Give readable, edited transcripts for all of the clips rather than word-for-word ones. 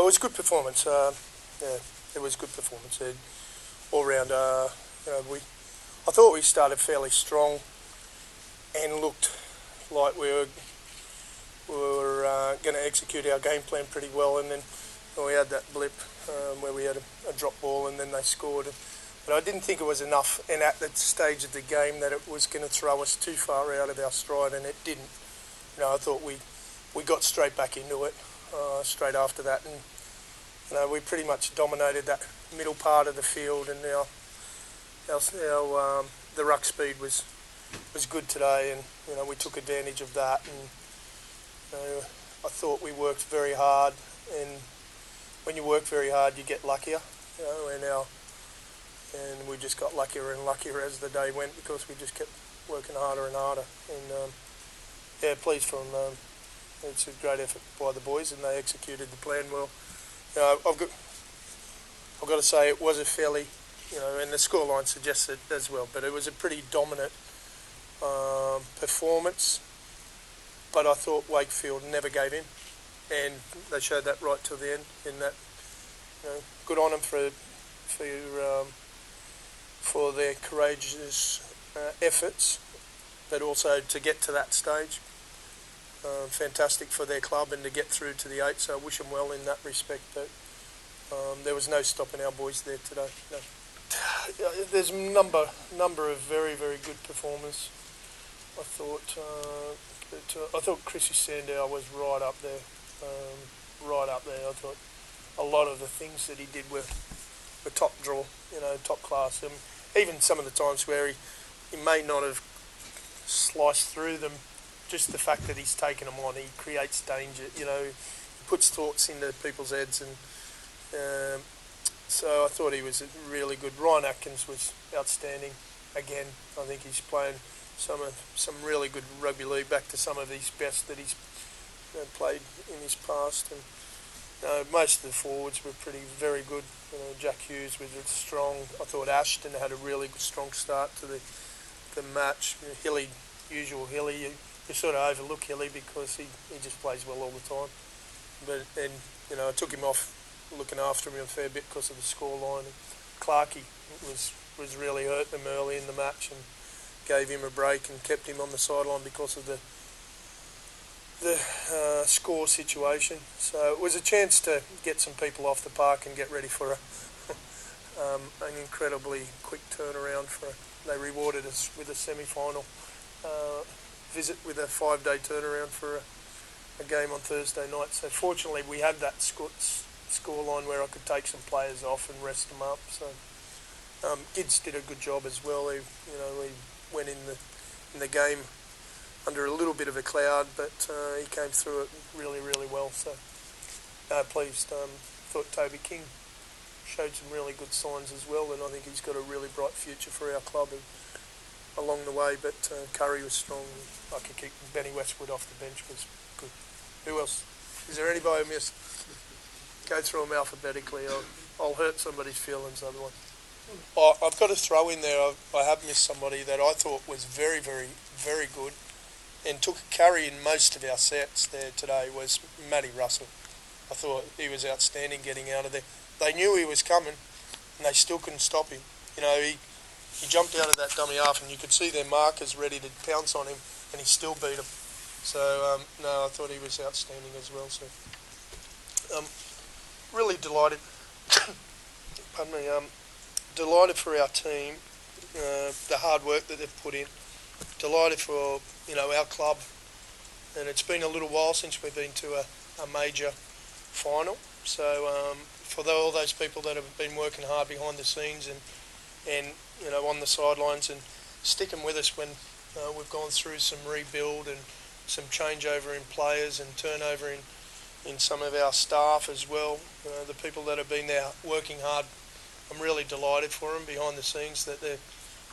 No, it was good performance. Yeah, it was good performance. All round, I thought we started fairly strong and looked like we were going to execute our game plan pretty well, and then we had that blip where we had a drop ball and then they scored. But I didn't think it was enough, and at that stage of the game that it was going to throw us too far out of our stride, and it didn't. I thought we got straight back into it straight after that, and we pretty much dominated that middle part of the field, and the ruck speed was good today, and we took advantage of that, and I thought we worked very hard, and when you work very hard you get luckier, and we just got luckier and luckier as the day went because we just kept working harder and harder, and pleased for them. It's a great effort by the boys, and they executed the plan well. I've got to say it was a fairly, and the scoreline suggests it as well, but it was a pretty dominant performance. But I thought Wakefield never gave in, and they showed that right till the end. In that, good on them for their courageous efforts, but also to get to that stage. Fantastic for their club and to get through to the 8, so I wish them well in that respect, but there was no stopping our boys there today. No. There's a number of very, very good performers. I thought Chrissy Sandow was right up there. I thought a lot of the things that he did were top draw, top class. Even some of the times where he may not have sliced through them, just the fact that he's taken them on, he creates danger, he puts thoughts into people's heads, and so I thought he was really good. Ryan Atkins was outstanding again. I think he's playing some really good rugby league, back to some of his best that he's played in his past, and most of the forwards were very good. Jack Hughes was strong. I thought Ashton had a really good, strong start to the match. Hilly, you sort of overlook Hilly because he just plays well all the time. But I took him off looking after him a fair bit because of the scoreline. Clarkey was really hurting him early in the match and gave him a break and kept him on the sideline because of the score situation. So it was a chance to get some people off the park and get ready for an incredibly quick turnaround. They rewarded us with a semi-final visit with a 5-day turnaround for a game on Thursday night. So fortunately we had that scoreline where I could take some players off and rest them up. So Gids did a good job as well. He went in the game under a little bit of a cloud, but he came through it really, really well. So pleased. Thought Toby King showed some really good signs as well, and I think he's got a really bright future for our club along the way. But Curry was strong. I could keep Benny Westwood off the bench, was good. Who else? Is there anybody I missed? Go through them alphabetically. I'll hurt somebody's feelings otherwise. I've got to throw in there, I have missed somebody that I thought was very, very, very good and took a carry in most of our sets there today, was Matty Russell. I thought he was outstanding getting out of there. They knew he was coming and they still couldn't stop him. He jumped out of that dummy half and you could see their markers ready to pounce on him, and he still beat them. So, I thought he was outstanding as well. So, really delighted. Pardon me. Delighted for our team, the hard work that they've put in. Delighted for our club, and it's been a little while since we've been to a major final. So for all those people that have been working hard behind the scenes and on the sidelines and sticking with us when we've gone through some rebuild and some changeover in players and turnover in some of our staff as well. The people that have been there working hard, I'm really delighted for them behind the scenes that they're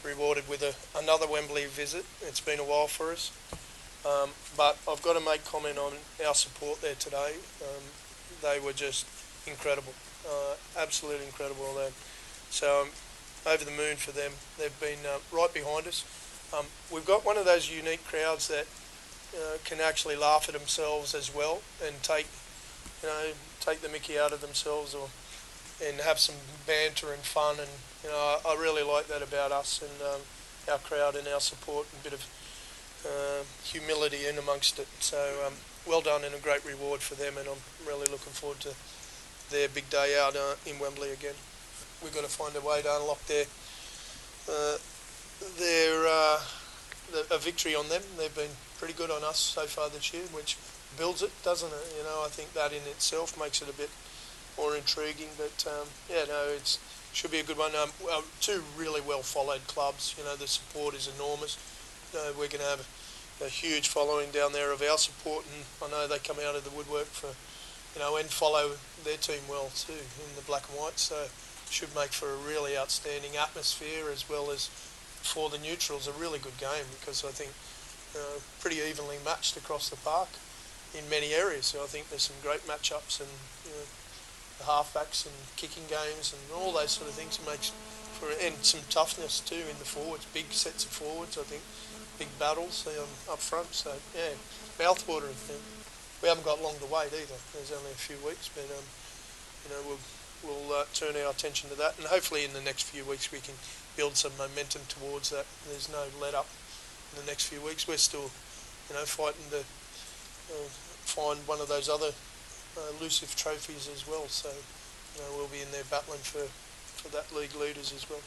rewarded with another Wembley visit. It's been a while for us. But I've got to make comment on our support there today. They were just incredible, absolutely incredible. So I'm over the moon for them. They've been right behind us. We've got one of those unique crowds that can actually laugh at themselves as well and take take the mickey out of themselves and have some banter and fun. And I really like that about us and our crowd and our support, and a bit of humility in amongst it. So well done, and a great reward for them, and I'm really looking forward to their big day out in Wembley again. We've got to find a way to unlock a victory on them. They've been pretty good on us so far this year, which builds it, doesn't it? I think that in itself makes it a bit more intriguing. But it should be a good one. Two really well followed clubs. The support is enormous. We're going to have a huge following down there of our support, and I know they come out of the woodwork for, and follow their team well too in the black and white. So should make for a really outstanding atmosphere, as well as for the neutrals a really good game, because I think pretty evenly matched across the park in many areas. So I think there's some great matchups, and the halfbacks and kicking games and all those sort of things makes for, and some toughness too in the forwards, big sets of forwards. I think big battles up front. So yeah, mouthwatering thing. We haven't got long to wait either. There's only a few weeks, but we'll turn our attention to that, and hopefully in the next few weeks we can build some momentum towards that. There's no let up in the next few weeks. We're still, fighting to find one of those other elusive trophies as well. So, we'll be in there battling for that league leaders as well.